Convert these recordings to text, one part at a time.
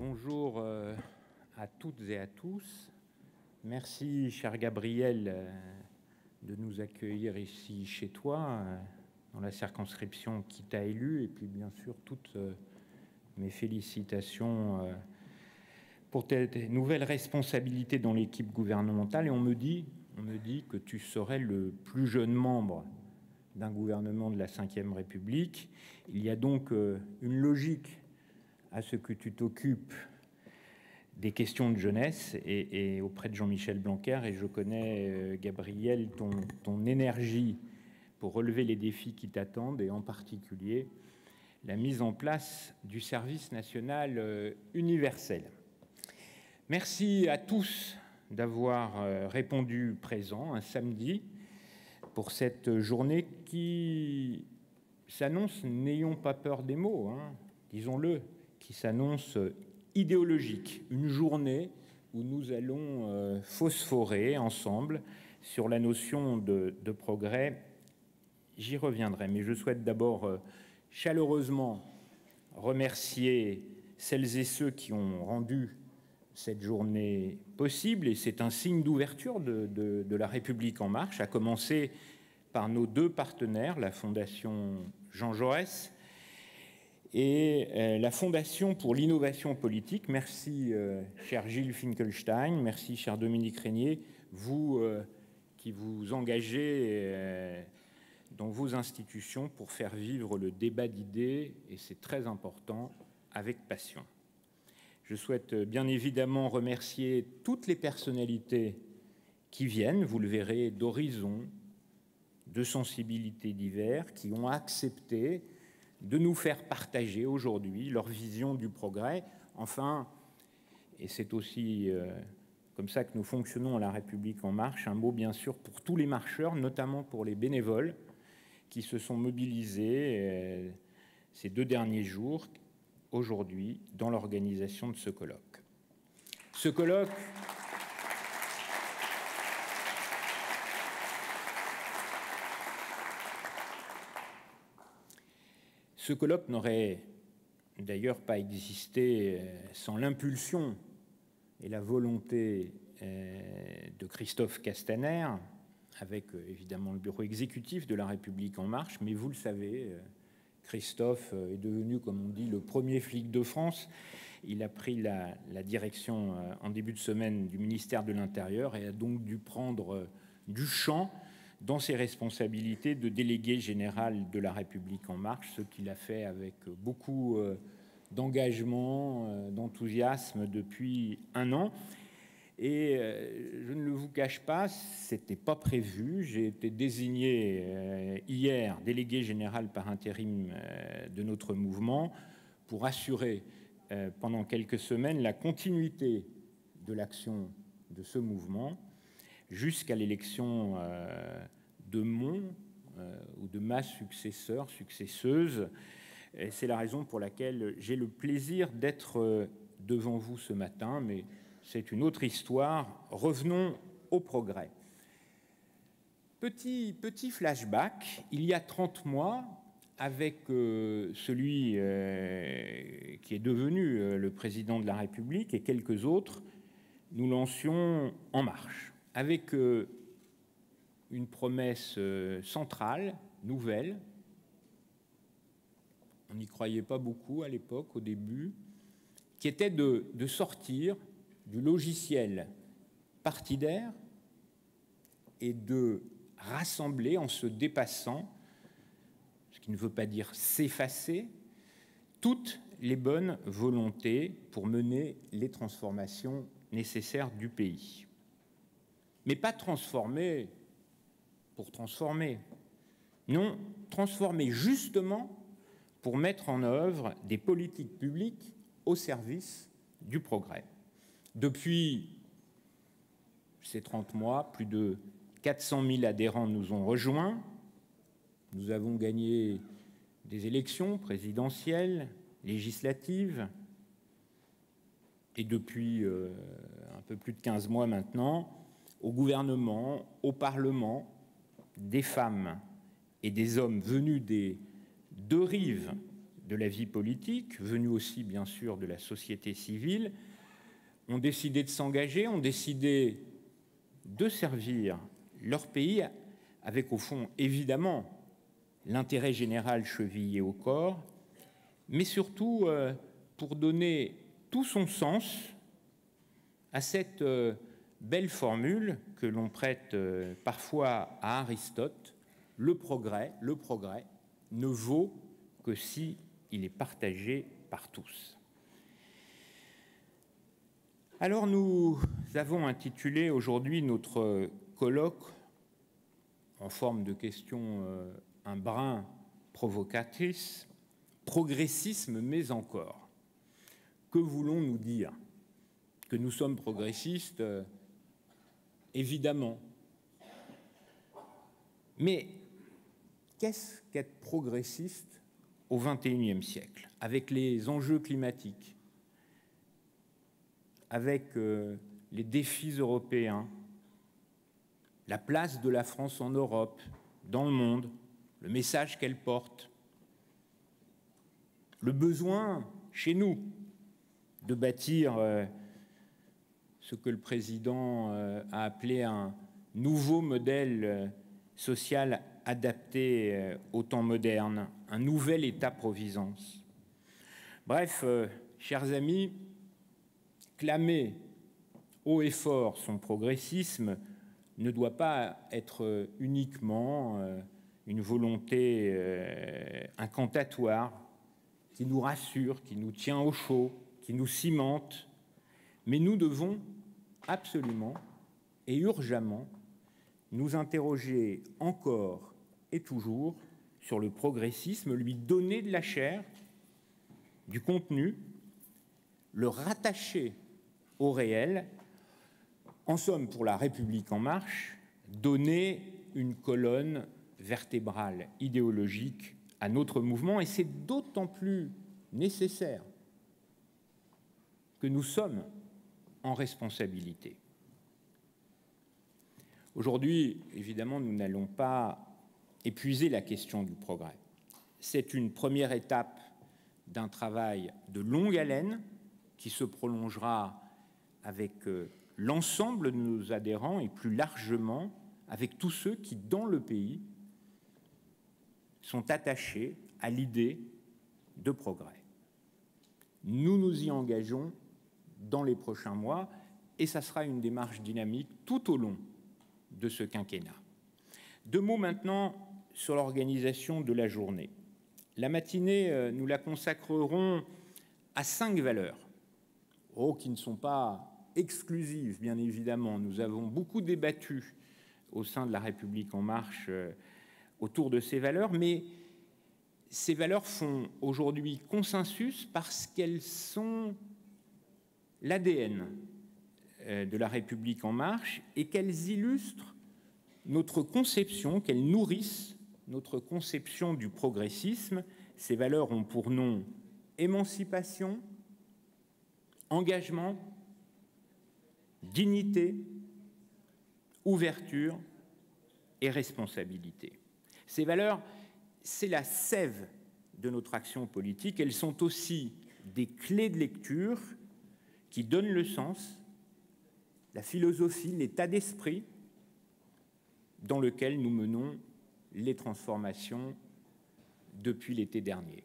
Bonjour à toutes et à tous. Merci, cher Gabriel, de nous accueillir ici chez toi, dans la circonscription qui t'a élu, et puis bien sûr toutes mes félicitations pour tes nouvelles responsabilités dans l'équipe gouvernementale. Et on me dit que tu serais le plus jeune membre d'un gouvernement de la Ve République. Il y a donc une logique à ce que tu t'occupes des questions de jeunesse et auprès de Jean-Michel Blanquer. Et je connais, Gabriel, ton énergie pour relever les défis qui t'attendent, et en particulier la mise en place du service national universel. Merci à tous d'avoir répondu présent un samedi pour cette journée qui s'annonce, n'ayons pas peur des mots, disons-le, qui s'annonce idéologique, une journée où nous allons phosphorer ensemble sur la notion de progrès. J'y reviendrai, mais je souhaite d'abord chaleureusement remercier celles et ceux qui ont rendu cette journée possible, et c'est un signe d'ouverture de la République en marche, à commencer par nos deux partenaires, la Fondation Jean Jaurès et la Fondation pour l'innovation politique. Merci, cher Gilles Finkelstein, merci, cher Dominique Régnier, vous qui vous engagez dans vos institutions pour faire vivre le débat d'idées, et c'est très important, avec passion. Je souhaite bien évidemment remercier toutes les personnalités qui viennent, vous le verrez, d'horizons, de sensibilités diverses, qui ont accepté de nous faire partager aujourd'hui leur vision du progrès. Enfin, et c'est aussi comme ça que nous fonctionnons à la République en marche, un mot bien sûr pour tous les marcheurs, notamment pour les bénévoles qui se sont mobilisés ces 2 derniers jours, aujourd'hui, dans l'organisation de ce colloque. Ce colloque n'aurait d'ailleurs pas existé sans l'impulsion et la volonté de Christophe Castaner, avec évidemment le bureau exécutif de la République en marche, mais vous le savez, Christophe est devenu, comme on dit, le premier flic de France. Il a pris la direction en début de semaine du ministère de l'Intérieur et a donc dû prendre du champ dans ses responsabilités de délégué général de la République en marche, ce qu'il a fait avec beaucoup d'engagement, d'enthousiasme depuis 1 an. Et je ne le vous cache pas, c'était pas prévu. J'ai été désigné hier délégué général par intérim de notre mouvement pour assurer pendant quelques semaines la continuité de l'action de ce mouvement jusqu'à l'élection de mon ou de ma successeur, successeuse. C'est la raison pour laquelle j'ai le plaisir d'être devant vous ce matin, mais c'est une autre histoire. Revenons au progrès. Petit flashback, il y a 30 mois, avec celui qui est devenu le président de la République et quelques autres, nous lancions En Marche, avec une promesse centrale, nouvelle. On n'y croyait pas beaucoup à l'époque, au début, qui était de sortir du logiciel partidaire et de rassembler en se dépassant, ce qui ne veut pas dire s'effacer, toutes les bonnes volontés pour mener les transformations nécessaires du pays. Mais pas transformer pour transformer. Non, transformer justement pour mettre en œuvre des politiques publiques au service du progrès. Depuis ces 30 mois, plus de 400 000 adhérents nous ont rejoints. Nous avons gagné des élections présidentielles, législatives, et depuis un peu plus de 15 mois maintenant, au gouvernement, au Parlement, des femmes et des hommes venus des 2 rives de la vie politique, venus aussi bien sûr de la société civile, ont décidé de s'engager, ont décidé de servir leur pays avec au fond évidemment l'intérêt général chevillé au corps, mais surtout pour donner tout son sens à cette belle formule que l'on prête parfois à Aristote: le progrès ne vaut que si il est partagé par tous. Alors nous avons intitulé aujourd'hui notre colloque, en forme de question un brin provocatrice, « Progressisme mais encore ». Que voulons-nous dire? Que nous sommes progressistes, évidemment. Mais qu'est-ce qu'être progressiste au XXIe siècle, avec les enjeux climatiques, avec les défis européens, la place de la France en Europe, dans le monde, le message qu'elle porte, le besoin chez nous de bâtir ce que le président a appelé un nouveau modèle social adapté au temps moderne, un nouvel État-providence. Bref, chers amis, clamer haut et fort son progressisme ne doit pas être uniquement une volonté incantatoire qui nous rassure, qui nous tient au chaud, qui nous cimente, mais nous devons absolument et urgemment nous interroger encore et toujours sur le progressisme, lui donner de la chair, du contenu, le rattacher au réel, en somme, pour La République en marche, donner une colonne vertébrale idéologique à notre mouvement, et c'est d'autant plus nécessaire que nous sommes en responsabilité. Aujourd'hui, évidemment, nous n'allons pas épuiser la question du progrès. C'est une première étape d'un travail de longue haleine qui se prolongera avec l'ensemble de nos adhérents et plus largement avec tous ceux qui, dans le pays, sont attachés à l'idée de progrès. Nous nous y engageons dans les prochains mois et ça sera une démarche dynamique tout au long de ce quinquennat. 2 mots maintenant sur l'organisation de la journée. La matinée, nous la consacrerons à 5 valeurs, qui ne sont pas exclusives, bien évidemment. Nous avons beaucoup débattu au sein de La République en marche autour de ces valeurs, mais ces valeurs font aujourd'hui consensus parce qu'elles sont l'ADN de La République en marche et qu'elles illustrent notre conception, qu'elles nourrissent notre conception du progressisme. Ces valeurs ont pour nom émancipation, engagement, dignité, ouverture et responsabilité. Ces valeurs, c'est la sève de notre action politique. Elles sont aussi des clés de lecture qui donnent le sens, la philosophie, l'état d'esprit dans lequel nous menons les transformations depuis l'été dernier.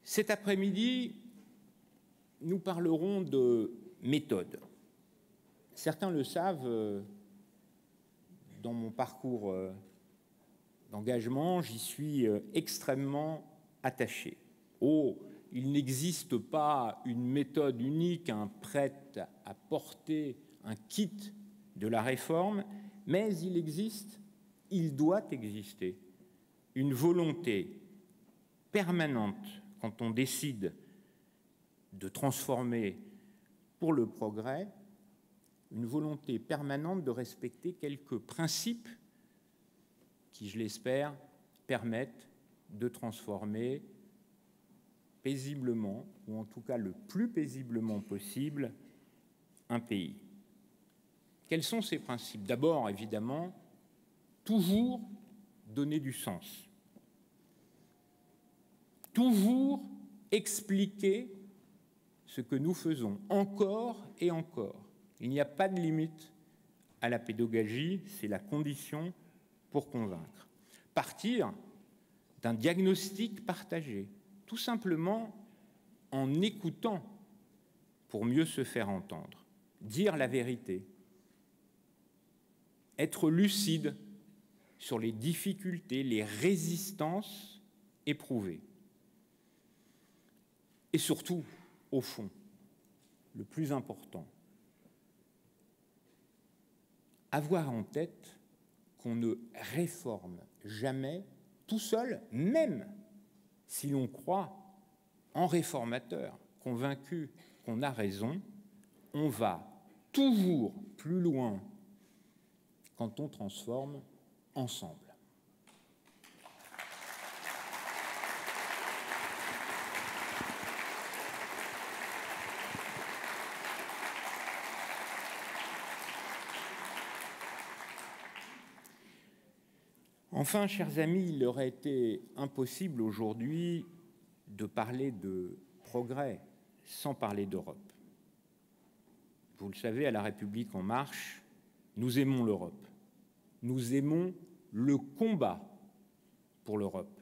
Cet après-midi, nous parlerons de méthode. Certains le savent, dans mon parcours d'engagement, j'y suis extrêmement attaché. Il n'existe pas une méthode unique, prête à porter un kit de la réforme, mais il doit exister une volonté permanente quand on décide de transformer pour le progrès, une volonté permanente de respecter quelques principes qui, je l'espère, permettent de transformer paisiblement, ou en tout cas le plus paisiblement possible, un pays. Quels sont ces principes? D'abord, évidemment, toujours donner du sens. toujours expliquer ce que nous faisons, encore et encore. Il n'y a pas de limite à la pédagogie, c'est la condition pour convaincre. Partir d'un diagnostic partagé, tout simplement en écoutant pour mieux se faire entendre, dire la vérité, être lucide sur les difficultés, les résistances éprouvées. Et surtout, au fond, le plus important, avoir en tête qu'on ne réforme jamais tout seul, même si l'on croit en réformateur, convaincu qu'on a raison, on va toujours plus loin quand on transforme ensemble. Enfin, chers amis, il aurait été impossible aujourd'hui de parler de progrès sans parler d'Europe. Vous le savez, à La République En Marche, nous aimons l'Europe. Nous aimons le combat pour l'Europe.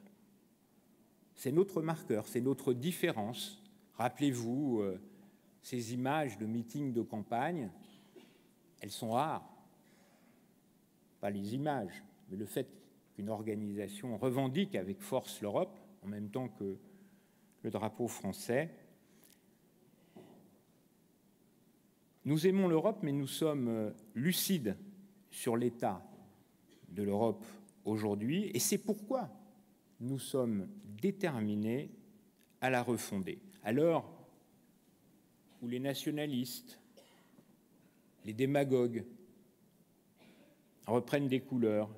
C'est notre marqueur, c'est notre différence. Rappelez-vous ces images de meetings de campagne, elles sont rares. Pas les images, mais le fait qu'une organisation revendique avec force l'Europe, en même temps que le drapeau français. Nous aimons l'Europe, mais nous sommes lucides sur l'état de l'Europe aujourd'hui, et c'est pourquoi nous sommes déterminés à la refonder. À l'heure où les nationalistes, les démagogues reprennent des couleurs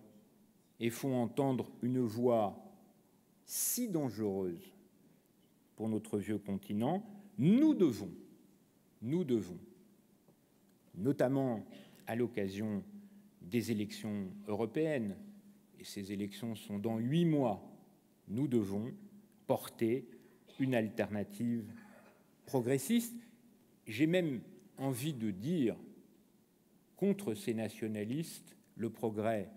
et font entendre une voix si dangereuse pour notre vieux continent, nous devons, notamment à l'occasion des élections européennes, et ces élections sont dans 8 mois, nous devons porter une alternative progressiste. J'ai même envie de dire, contre ces nationalistes, le progrès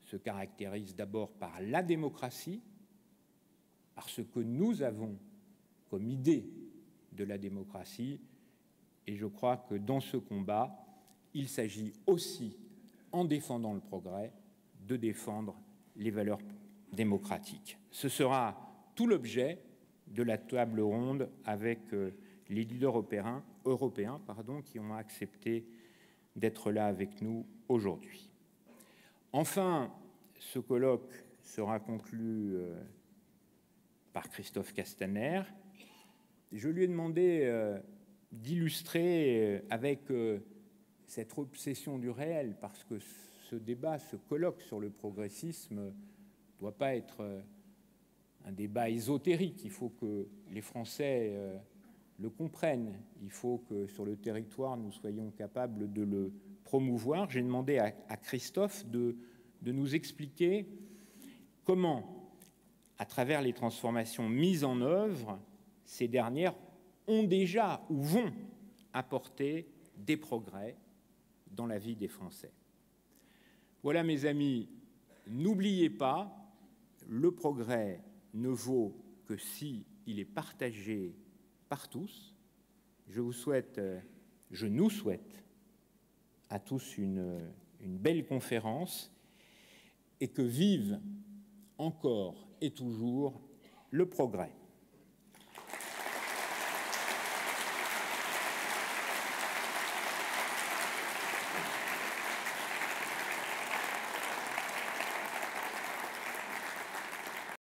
se caractérise d'abord par la démocratie, par ce que nous avons comme idée de la démocratie, et je crois que dans ce combat, il s'agit aussi, en défendant le progrès, de défendre les valeurs démocratiques. Ce sera tout l'objet de la table ronde avec les leaders européens qui ont accepté d'être là avec nous aujourd'hui. Enfin, ce colloque sera conclu par Christophe Castaner. Je lui ai demandé d'illustrer avec cette obsession du réel, parce que ce débat, ce colloque sur le progressisme ne doit pas être un débat ésotérique. Il faut que les Français le comprennent. Il faut que sur le territoire, nous soyons capables de le promouvoir. J'ai demandé à Christophe de nous expliquer comment, à travers les transformations mises en œuvre, ces dernières ont déjà ou vont apporter des progrès dans la vie des Français. Voilà, mes amis, n'oubliez pas, le progrès ne vaut que si il est partagé par tous. Je nous souhaite à tous une belle conférence, et que vive encore et toujours le progrès.